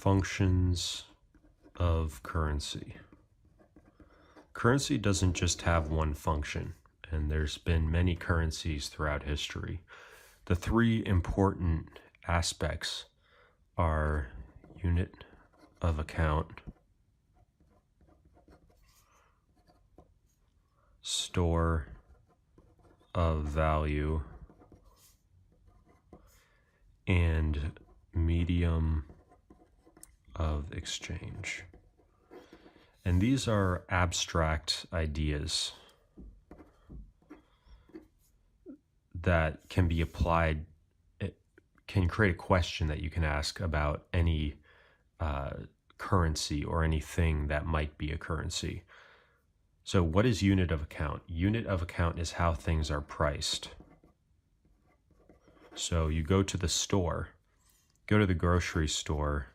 Functions of currency. Currency doesn't just have one function, and there's been many currencies throughout history. The three important aspects are unit of account, store of value, and medium of exchange. And these are abstract ideas that can be applied. It can create a question that you can ask about any currency or anything that might be a currency. So what is unit of account? Unit of account is how things are priced. So you go to the store, go to the grocery store.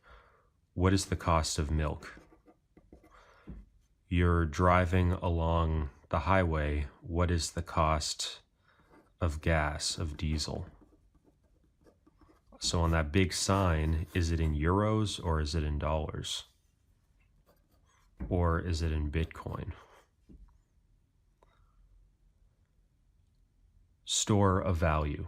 What is the cost of milk? You're driving along the highway. What is the cost of gas, of diesel? So on that big sign, is it in euros or is it in dollars? Or is it in Bitcoin? Store of value.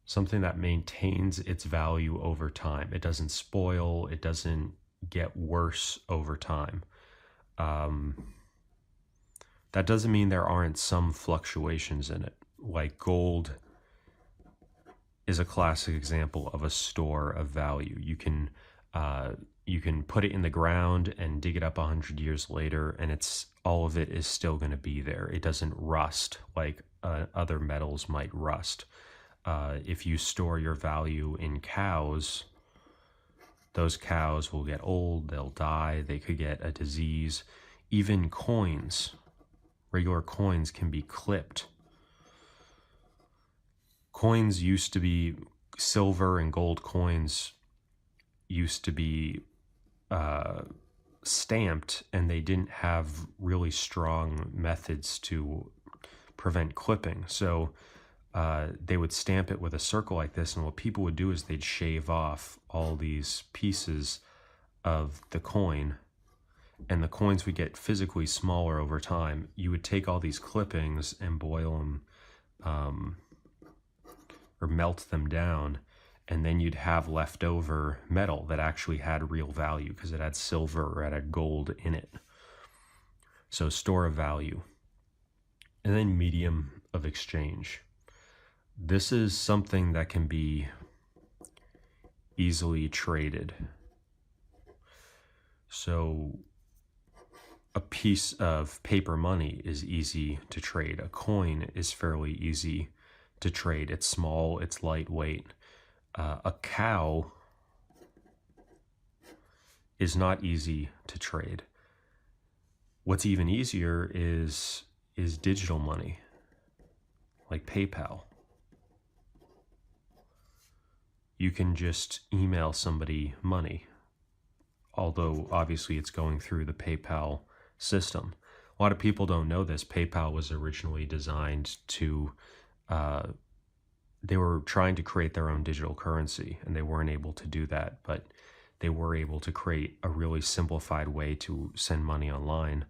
Something that maintains its value over time. It doesn't spoil, it doesn't get worse over time. That doesn't mean there aren't some fluctuations in it. Like gold is a classic example of a store of value. You can put it in the ground and dig it up 100 years later, and all of it is still going to be there. It doesn't rust like other metals might rust. If you store your value in cows, those cows will get old, they'll die, they could get a disease. Even coins, regular coins, can be clipped. Coins used to be, silver and gold coins used to be stamped, and they didn't have really strong methods to prevent clipping. So they would stamp it with a circle like this, and what people would do is they'd shave off all these pieces of the coin, and the coins would get physically smaller over time. You would take all these clippings and boil them or melt them down, and then you'd have leftover metal that actually had real value because it had silver or it had gold in it. So store of value. And then medium of exchange. This is something that can be easily traded. So a piece of paper money is easy to trade. A coin is fairly easy to trade. It's small, it's lightweight. A cow is not easy to trade. What's even easier is digital money, like PayPal. You can just email somebody money, although obviously it's going through the PayPal system. A lot of people don't know this. PayPal was originally designed to, they were trying to create their own digital currency, and they weren't able to do that, but they were able to create a really simplified way to send money online.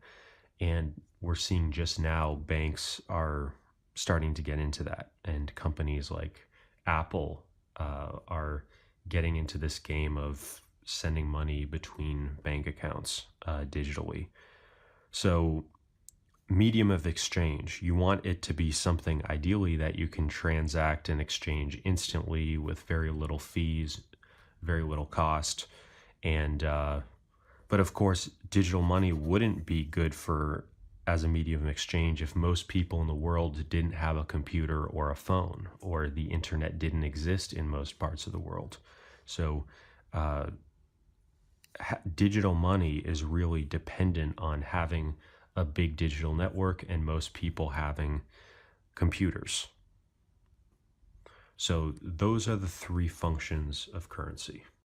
And we're seeing just now banks are starting to get into that, and companies like Apple are getting into this game of sending money between bank accounts digitally. So medium of exchange, you want it to be something ideally that you can transact and exchange instantly with very little fees, very little cost. And but of course, digital money wouldn't be good as a medium of exchange if most people in the world didn't have a computer or a phone, or the internet didn't exist in most parts of the world. So digital money is really dependent on having a big digital network and most people having computers. So those are the three functions of currency.